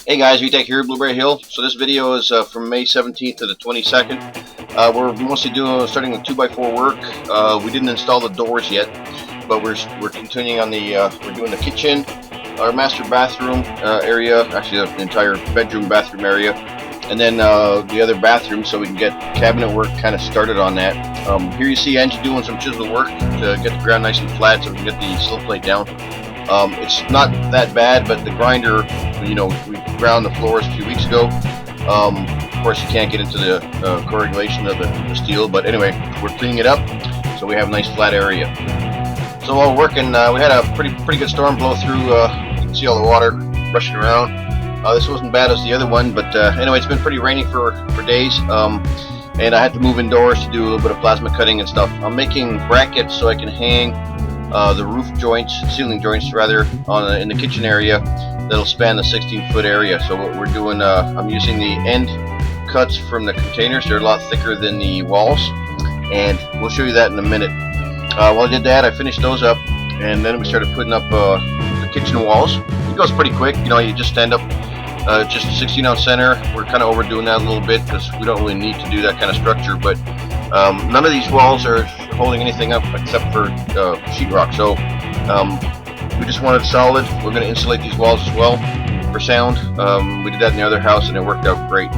Hey guys, VTech here, Blueberry Hill. So this video is from May 17th to the 22nd. We're mostly starting the 2x4 work. We didn't install the doors yet, but we're continuing on the we're doing the kitchen, our master bathroom area, actually the entire bedroom bathroom area, and then the other bathroom, so we can get cabinet work kind of started on that. Here you see Angie doing some chisel work to get the ground nice and flat so we can get the sill plate down. It's not that bad, but the grinder, we ground the floors a few weeks ago. Of course, you can't get into the corrugation of the steel, but anyway, we're cleaning it up so we have a nice flat area. So while we're working, we had a pretty good storm blow through. You can see all the water rushing around. This wasn't bad as the other one, but anyway, it's been pretty rainy for days. And I had to move indoors to do a little bit of plasma cutting and stuff. I'm making brackets so I can hang the roof joints, ceiling joints rather, in the kitchen area that'll span the 16-foot area. So what we're doing, I'm using the end cuts from the containers. They're a lot thicker than the walls, and we'll show you that in a minute. While I did that, I finished those up, and then we started putting up the kitchen walls. It goes pretty quick. You just stand up just a 16-ounce center. We're kind of overdoing that a little bit because we don't really need to do that kind of structure, but none of these walls are holding anything up except for sheetrock. So we just wanted solid. We're going to insulate these walls as well for sound. We did that in the other house and it worked out great.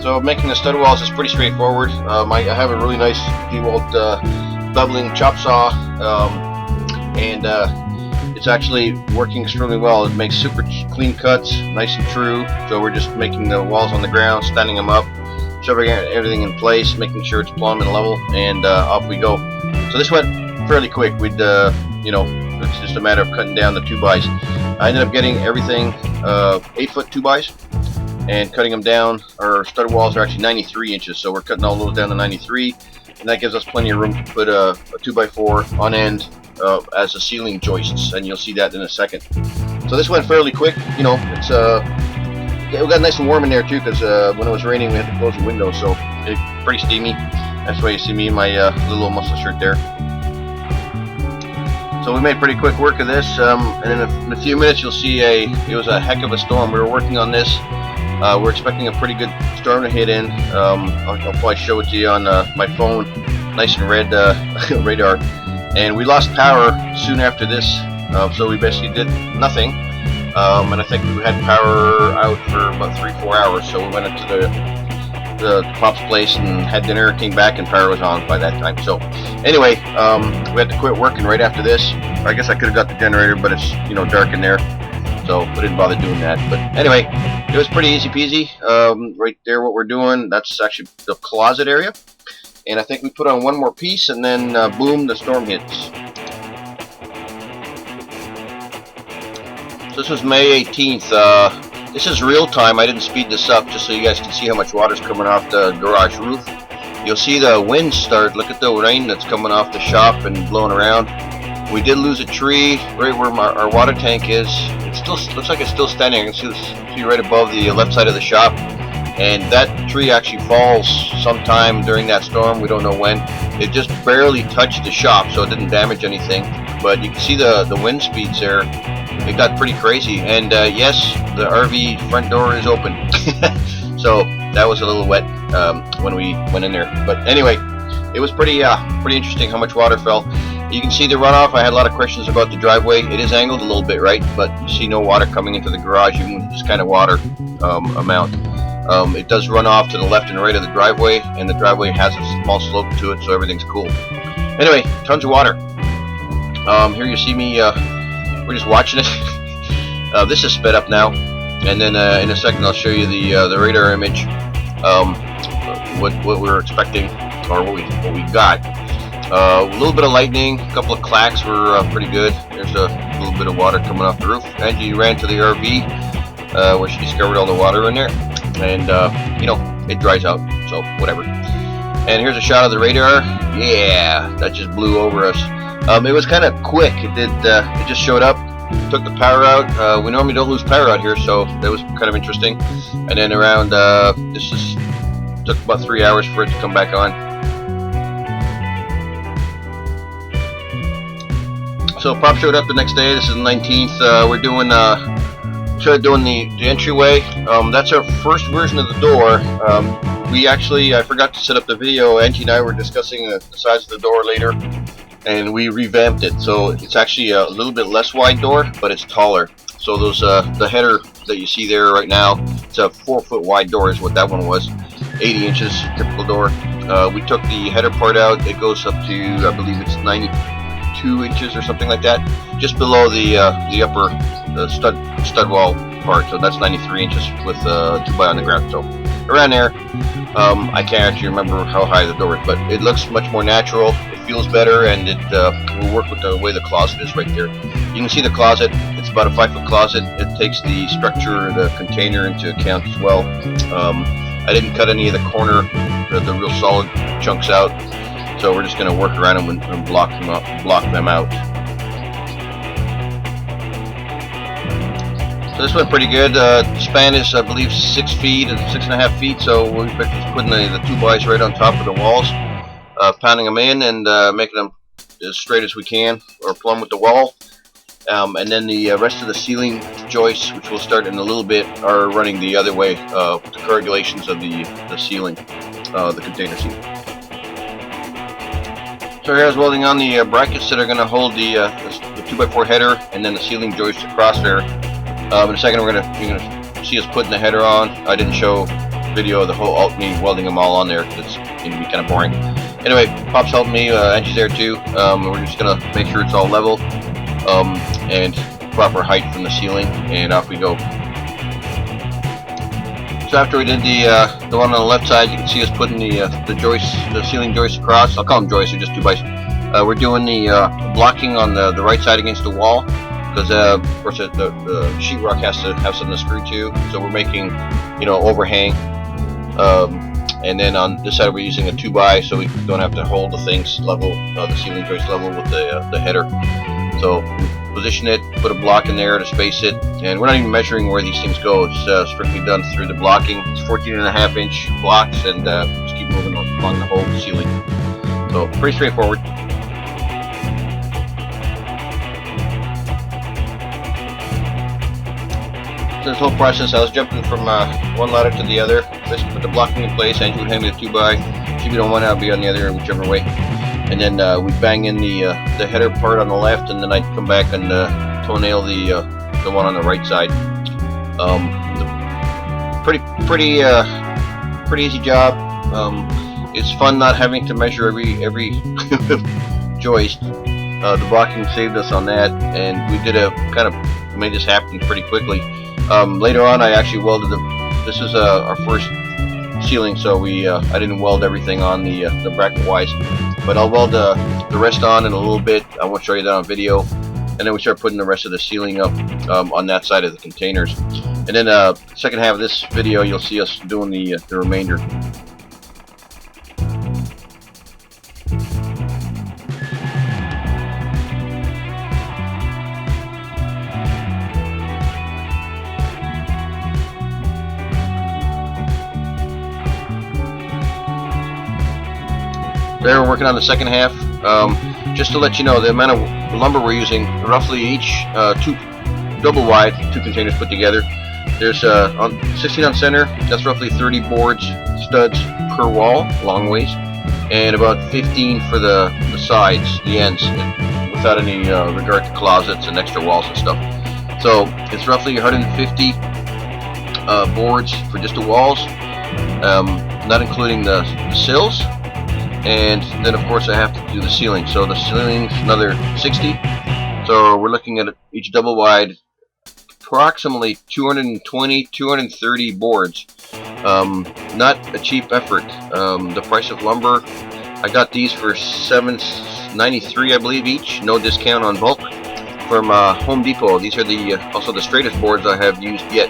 So making the stud walls is pretty straightforward. I have a really nice DeWalt beveling chop saw, and it's actually working extremely well. It makes super clean cuts, nice and true. So we're just making the walls on the ground, standing them up, shoving everything in place, making sure it's plumb and level, and off we go. So this went fairly quick. It's just a matter of cutting down the 2x. I ended up getting everything 8-foot 2x and cutting them down. Our stud walls are actually 93 inches, so we're cutting all those down to 93, and that gives us plenty of room to put a 2x4 on end as a ceiling joists, and you'll see that in a second. So this went fairly quick. It got nice and warm in there too, because when it was raining we had to close the window, so it's pretty steamy. That's why you see me in my little muscle shirt there. So we made pretty quick work of this, and in a few minutes you'll see it was a heck of a storm. We were working on this. We're expecting a pretty good storm to hit in. I'll probably show it to you on my phone, nice and red radar. And we lost power soon after this, so we basically did nothing. And I think we had power out for about 3-4 hours. So we went into the pop's place and had dinner, came back, and power was on by that time. So anyway, we had to quit working right after this. I guess I could have got the generator, but it's dark in there, so we didn't bother doing that. But anyway, it was pretty easy peasy. Right there, what we're doing, that's actually the closet area. And I think we put on one more piece, and then boom, the storm hits. So this was May 18th. This is real time. I didn't speed this up just so you guys can see how much water's coming off the garage roof. You'll see the wind start. Look at the rain that's coming off the shop and blowing around. We did lose a tree right where our water tank is. It still looks like it's still standing. You can see right above the left side of the shop. And that tree actually falls sometime during that storm. We don't know when. It just barely touched the shop, so it didn't damage anything. But you can see the wind speeds there. It got pretty crazy. And yes, the RV front door is open. So that was a little wet when we went in there. But anyway, it was pretty interesting how much water fell. You can see the runoff. I had a lot of questions about the driveway. It is angled a little bit, right? But you see no water coming into the garage, even with this kind of water amount. It does run off to the left and right of the driveway, and the driveway has a small slope to it, so everything's cool. Anyway, tons of water. Here you see me, we're just watching it. This is sped up now, and then in a second I'll show you the radar image, what we were expecting, or what we got. A little bit of lightning, a couple of clacks were pretty good. There's a little bit of water coming off the roof. Angie ran to the RV where she discovered all the water in there. And it dries out, so whatever. And here's a shot of the radar. Yeah, that just blew over us. It was kind of quick. It just showed up, took the power out. We normally don't lose power out here, so that was kind of interesting. And then around took about 3 hours for it to come back on. So Pop showed up the next day. This is the 19th. We're doing started doing the entryway. That's our first version of the door. I forgot to set up the video. Angie and I were discussing the size of the door later, and we revamped it. So it's actually a little bit less wide door, but it's taller. So those the header that you see there right now, it's a 4-foot wide door is what that one was. 80 inches, typical door. We took the header part out. It goes up to, I believe it's 92 inches or something like that, just below the upper stud wall part. So that's 93 inches with 2x on the ground. So around there. I can't actually remember how high the door is, but it looks much more natural. It feels better, and it will work with the way the closet is right there. You can see the closet. It's about a 5-foot closet. It takes the structure of the container into account as well. I didn't cut any of the corner, the real solid chunks out, so we're just going to work around them and block them out. So this went pretty good. The span is, I believe, 6 feet and 6.5 feet. So we're just putting the 2x right on top of the walls, pounding them in and making them as straight as we can, or plumb with the wall. And then the rest of the ceiling joists, which we'll start in a little bit, are running the other way, with the corrugulations of the ceiling, the container ceiling. So here I was welding on the brackets that are going to hold the 2x4 header, and then the ceiling joists across there. In a second, you're gonna see us putting the header on. I didn't show video of the whole me welding them all on there. It's going to be kind of boring. Anyway, Pop's helping me. Angie's there too. We're just gonna make sure it's all level and proper height from the ceiling, and off we go. So after we did the one on the left side, you can see us putting the joists, the ceiling joists across. I'll call them joists, they're just 2x. We're doing the blocking on the right side against the wall, because of course the sheetrock has to have something to screw to, so we're making, overhang, and then on this side we're using a 2x, so we don't have to hold the things level, the ceiling joist level with the header. So position it, put a block in there to space it, and we're not even measuring where these things go. It's strictly done through the blocking. It's 14.5-inch blocks, and just keep moving along the whole ceiling. So pretty straightforward. So this whole process, I was jumping from one ladder to the other. Basically put the blocking in place. Angie would hand me the 2x. If you don't want to, I'll be on the other, whichever way. And then we bang in the header part on the left, and then I'd come back and toenail the one on the right side. Pretty easy job. It's fun not having to measure every joist. The blocking saved us on that, and we did made this happen pretty quickly. Later on, I actually welded this is our first ceiling, so I didn't weld everything on the bracket wise, but I'll weld the rest on in a little bit. I won't show you that on video. And then we start putting the rest of the ceiling up on that side of the containers. And then second half of this video, you'll see us doing the remainder. There, we're working on the second half. Just to let you know, the amount of lumber we're using, roughly each two double wide, 2 containers put together. There's 16 on center. That's roughly 30 boards, studs per wall, long ways, and about 15 for the sides, the ends, without any regard to closets and extra walls and stuff. So it's roughly 150 boards for just the walls, not including the sills. And then of course I have to do the ceiling, so the ceiling's another 60. So we're looking at each double wide approximately 220-230 boards. Not a cheap effort. The price of lumber, I got these for $7.93 I believe each, no discount on bulk, from Home Depot. These are also the straightest boards I have used yet.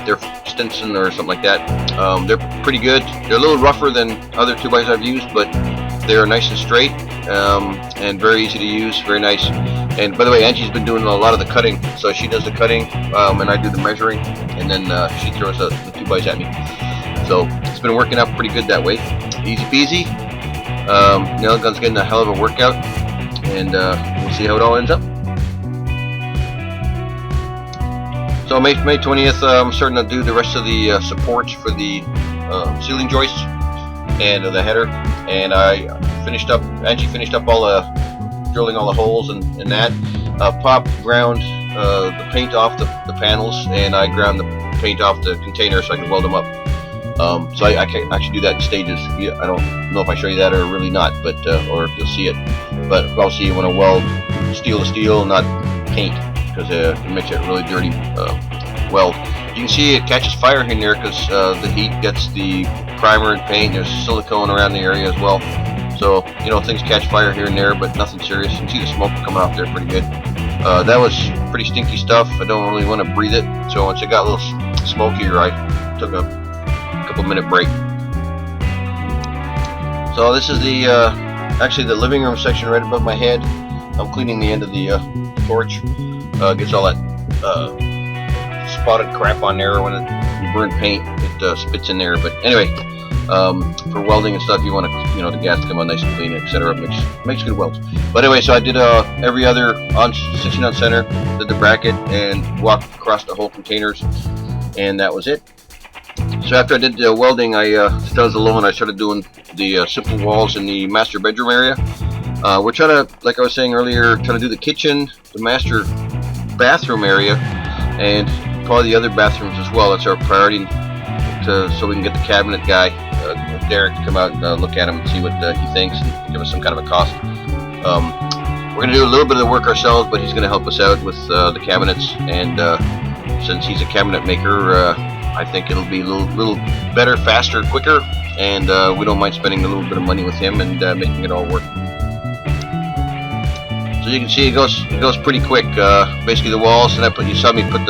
They're Stinson or something like that. They're pretty good. They're a little rougher than other 2x I've used, but they're nice and straight, and very easy to use, very nice. And by the way, Angie's been doing a lot of the cutting, so she does the cutting, and I do the measuring, and then she throws the 2x at me. So it's been working out pretty good that way. Easy peasy. Nail gun's getting a hell of a workout, and we'll see how it all ends up. So May 20th, I'm starting to do the rest of the supports for the ceiling joists and the header, and Angie finished up all the drilling all the holes and that. Pop ground the paint off the panels, and I ground the paint off the container so I can weld them up. So I can actually do that in stages. Yeah, I don't know if I show you that or really not, but or if you'll see it. But I'll see you when I weld steel to steel, not paint, because it makes it really dirty weld. You can see it catches fire in there because the heat gets the primer and paint. There's silicone around the area as well. So, you know, things catch fire here and there, but nothing serious. You can see the smoke coming off there pretty good. That was pretty stinky stuff. I don't really want to breathe it. So once it got a little smokier, I took a couple-minute break. So this is the actually the living room section right above my head. I'm cleaning the end of the torch. Gets all that spotted crap on there when you burn paint. It spits in there. But anyway, for welding and stuff, you want to, you know, the gas to come out nice and clean, etc. Makes good welds. But anyway, so I did every other on 16 on center, did the bracket, and walked across the whole containers, and that was it. So after I did the welding, I was alone. I started doing the simple walls in the master bedroom area. We're trying to, like I was saying earlier, trying to do the kitchen, the master bathroom area, and probably the other bathrooms as well. That's our priority, so we can get the cabinet guy, Derek, to come out and look at them and see what he thinks and give us some kind of a cost. We're going to do a little bit of the work ourselves, but he's going to help us out with the cabinets, and since he's a cabinet maker, I think it'll be a little better, faster, quicker, and we don't mind spending a little bit of money with him and making it all work. So you can see it goes pretty quick. Basically the walls, and you saw me put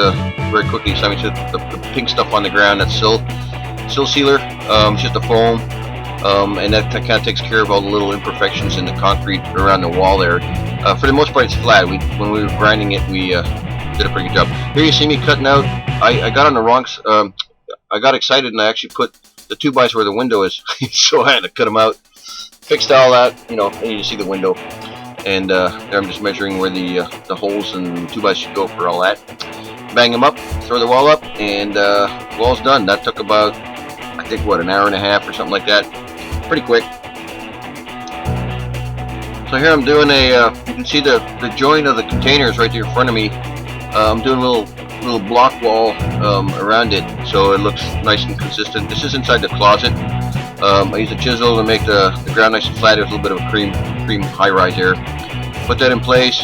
very quickly. You saw me put the pink stuff on the ground. That's sill sealer. It's just a foam, and that kind of takes care of all the little imperfections in the concrete around the wall there. For the most part, it's flat. When we were grinding it, we did a pretty good job. Here you see me cutting out. I got on the wrong. I got excited and I actually put the 2x where the window is, so I had to cut them out. Fixed all that, you know, and you see the window. And there I'm just measuring where the holes and 2x should go for all that. Bang them up, throw the wall up, and wall's done. That took about, I think, what, an hour and a half or something like that. Pretty quick. So here I'm doing you can see the joint of the containers right there in front of me. I'm doing a little block wall around it, so it looks nice and consistent. This is inside the closet. I use a chisel to make the ground nice and flat. There's a little bit of a cream high-rise there. Put that in place,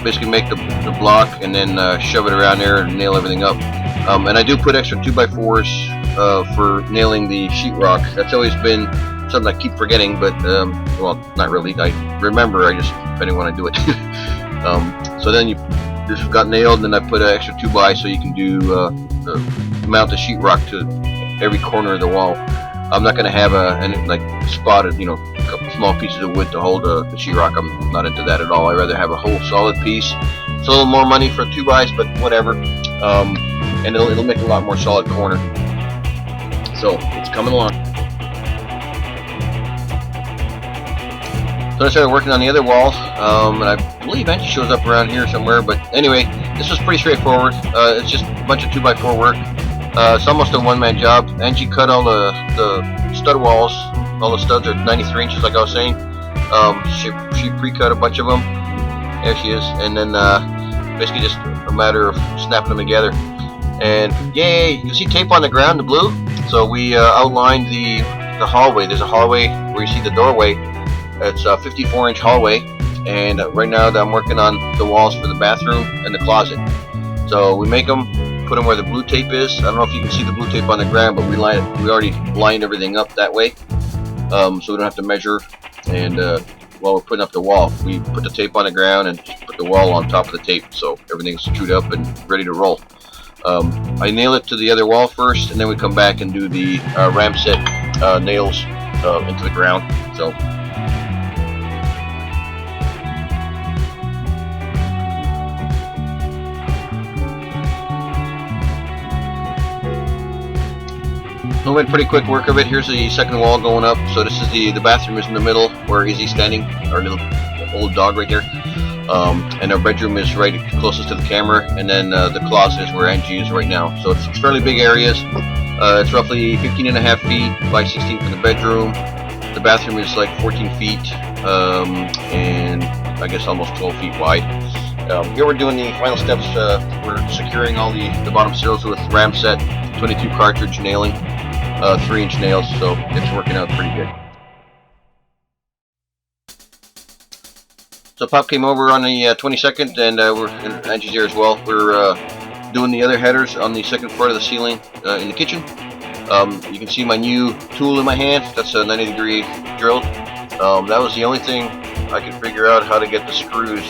basically make the block, and then shove it around there and nail everything up. And I do put extra 2x4s for nailing the sheetrock. That's always been something I keep forgetting, but well, not really. I remember, I just didn't want to do it. So then this got nailed, and then I put an extra 2x so you can do mount the sheetrock to every corner of the wall. I'm not going to have like spotted, you know, a couple small pieces of wood to hold the sheetrock. I'm not into that at all. I'd rather have a whole solid piece. It's a little more money for 2x, but whatever. And it'll make a lot more solid corner. So it's coming along. So I started working on the other wall, and I believe Angie shows up around here somewhere. But anyway, this was pretty straightforward. It's just a bunch of 2x4 work. It's almost a one-man job. Angie cut all the stud walls. All the studs are 93 inches, like I was saying. She pre-cut a bunch of them. There she is. And then basically just a matter of snapping them together. And yay! You can see tape on the ground, the blue. So we outlined the hallway. There's a hallway where you see the doorway. It's a 54-inch hallway. And right now I'm working on the walls for the bathroom and the closet. So we make them, put them where the blue tape is. I don't know if you can see the blue tape on the ground, but we already lined everything up that way, so we don't have to measure. And while we're putting up the wall, we put the tape on the ground and just put the wall on top of the tape, so everything's screwed up and ready to roll. I nail it to the other wall first, and then we come back and do the ram set nails into the ground. So. We went pretty quick work of it. Here's the second wall going up. So this is the bathroom is in the middle where Izzy's standing, our little old dog right there. and our bedroom is right closest to the camera, and then the closet is where Angie is right now. So it's fairly big areas. It's roughly 15.5 feet by 16 for the bedroom. The bathroom is like 14 feet, and I guess almost 12 feet wide. Here we're doing the final steps. We're securing all the bottom sills with ram set 22 cartridge nailing, 3-inch nails, so it's working out pretty good. So Pop came over on the 22nd, and Angie's here as well. We're doing the other headers on the second part of the ceiling in the kitchen. You can see my new tool in my hand. That's a 90-degree drill. That was the only thing I could figure out how to get the screws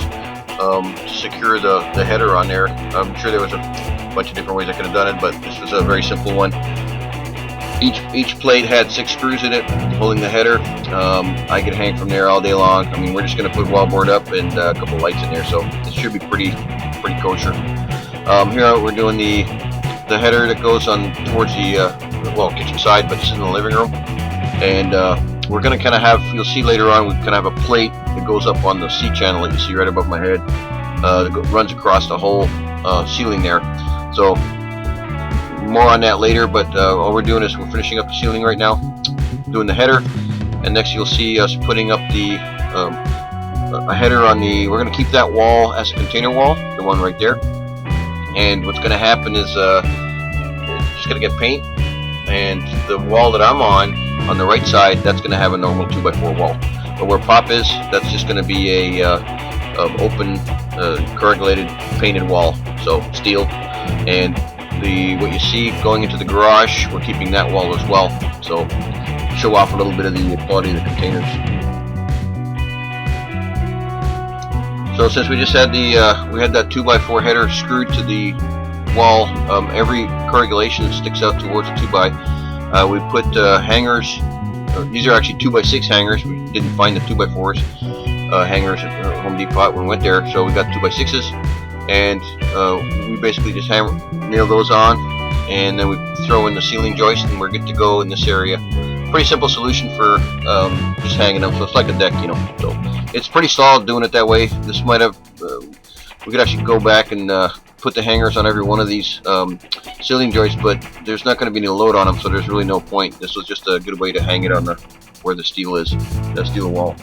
to secure the header on there. I'm sure there was a bunch of different ways I could have done it, but this was a very simple one. Each plate had 6 screws in it holding the header. I could hang from there all day long. I mean, we're just going to put wallboard up and a couple lights in there, so it should be pretty kosher. Here we're doing the header that goes on towards the kitchen side, but it's in the living room. And we're going to kind of have, you'll see later on, we kind of have a plate that goes up on the C channel that you see right above my head, that runs across the whole ceiling there. So more on that later, but all we're doing is we're finishing up the ceiling right now, doing the header, and next you'll see us putting up the a header on the, we're going to keep that wall as a container wall, the one right there. And what's going to happen is just going to get paint, and the wall that I'm on the right side, that's going to have a normal 2x4 wall. But where Pop is, that's just going to be a open corrugated painted wall, so steel. And what you see going into the garage, we're keeping that wall as well, so show off a little bit of the quality of the containers. So since we just had we had that 2x4 header screwed to the wall, every corrugulation that sticks out towards the 2x, we put hangers. These are actually 2x6 hangers. We didn't find the 2x4s hangers at Home Depot when we went there, so we got 2x6s, and we basically just nail those on, and then we throw in the ceiling joist, and we're good to go in this area. Pretty simple solution for just hanging them, so it's like a deck, you know. So it's pretty solid doing it that way. This might have, we could actually go back and put the hangers on every one of these ceiling joists, but there's not going to be any load on them, so there's really no point. This was just a good way to hang it on where the steel is, the steel wall.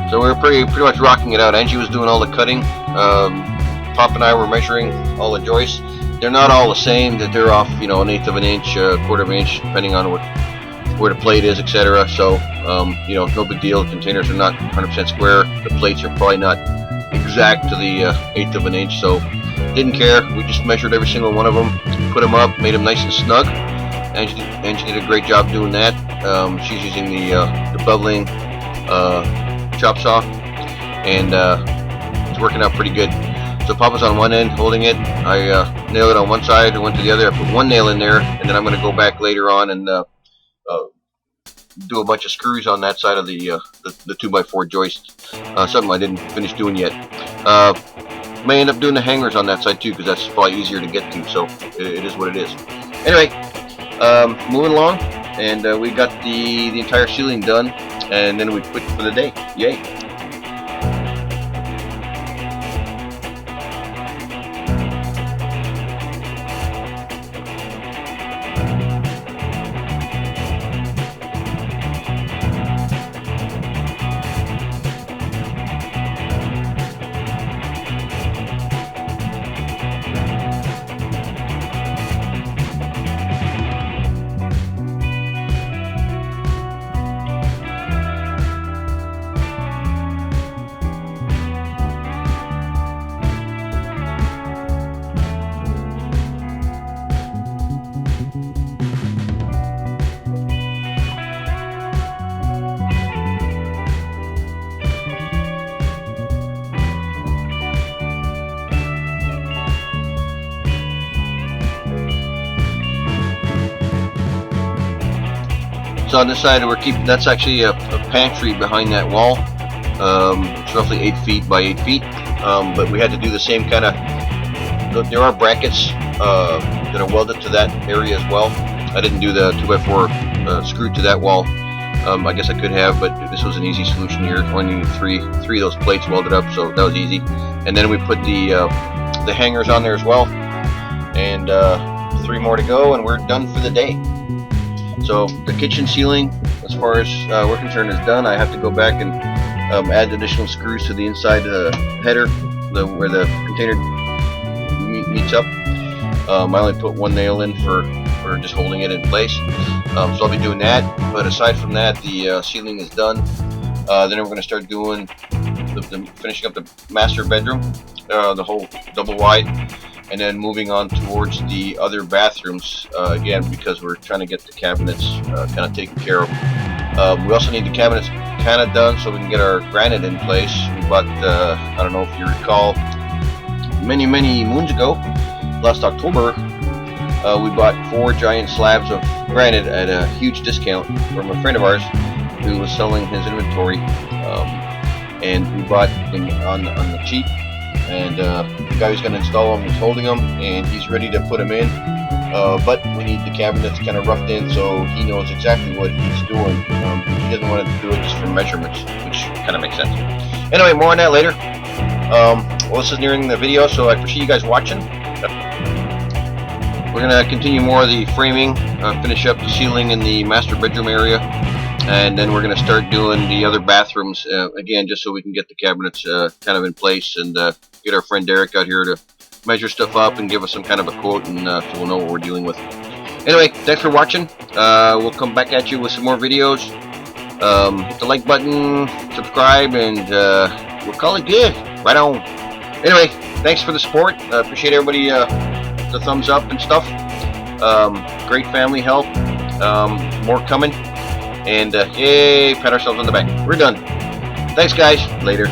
So we were pretty much rocking it out. Angie was doing all the cutting. Pop and I were measuring all the joists. They're not all the same. That they're off, you know, 1/8 of an inch, 1/4 of an inch, depending on where the plate is, etc. So, you know, no big deal. The containers are not 100% square. The plates are probably not exact to the 1/8 of an inch. So, didn't care. We just measured every single one of them, put them up, made them nice and snug. Angie did a great job doing that. She's using the Welding chop saw, and it's working out pretty good. So Papa's on one end holding it. I nailed it on one side and went to the other. I put one nail in there, and then I'm going to go back later on and do a bunch of screws on that side of the 2x4 joist. Something I didn't finish doing yet. May end up doing the hangers on that side too, because that's probably easier to get to. So it is what it is. Anyway, moving along, and we got the entire ceiling done. And then we quit for the day. Yay! So on this side, we're keeping, that's actually a pantry behind that wall. It's roughly 8 feet by 8 feet, but we had to do the same kind of, there are brackets that are welded to that area as well, I didn't do the 2x4 screw to that wall. I guess I could have, but this was an easy solution here. Only three of those plates welded up, so that was easy. And then we put the hangers on there as well, and 3 more to go, and we're done for the day. So the kitchen ceiling, as far as we're concerned, is done. I have to go back and add additional screws to the inside header, where the container meets up. I only put 1 nail in for just holding it in place. So I'll be doing that. But aside from that, the ceiling is done. Then we're going to start doing finishing up the master bedroom, the whole double wide, and then moving on towards the other bathrooms again, because we're trying to get the cabinets kind of taken care of. We also need the cabinets kind of done so we can get our granite in place. We bought, I don't know if you recall, many moons ago, last October, we bought 4 giant slabs of granite at a huge discount from a friend of ours who was selling his inventory, and we bought them on the cheap, and the guy who's going to install them is holding them, and he's ready to put them in, but we need the cabinets kind of roughed in so he knows exactly what he's doing. He doesn't want to do it just for measurements, which kind of makes sense. Anyway, more on that later. Well, this is nearing the video, so I appreciate you guys watching. We're going to continue more of the framing, finish up the ceiling in the master bedroom area, and then we're going to start doing the other bathrooms again, just so we can get the cabinets kind of in place, and get our friend Derek out here to measure stuff up and give us some kind of a quote, and so we'll know what we're dealing with. Anyway, thanks for watching. We'll come back at you with some more videos. Hit the like button, subscribe, and we'll call it good. Right on. Anyway, thanks for the support. Appreciate everybody, the thumbs up and stuff. Great family help. More coming. And yay, pat ourselves on the back. We're done. Thanks, guys. Later.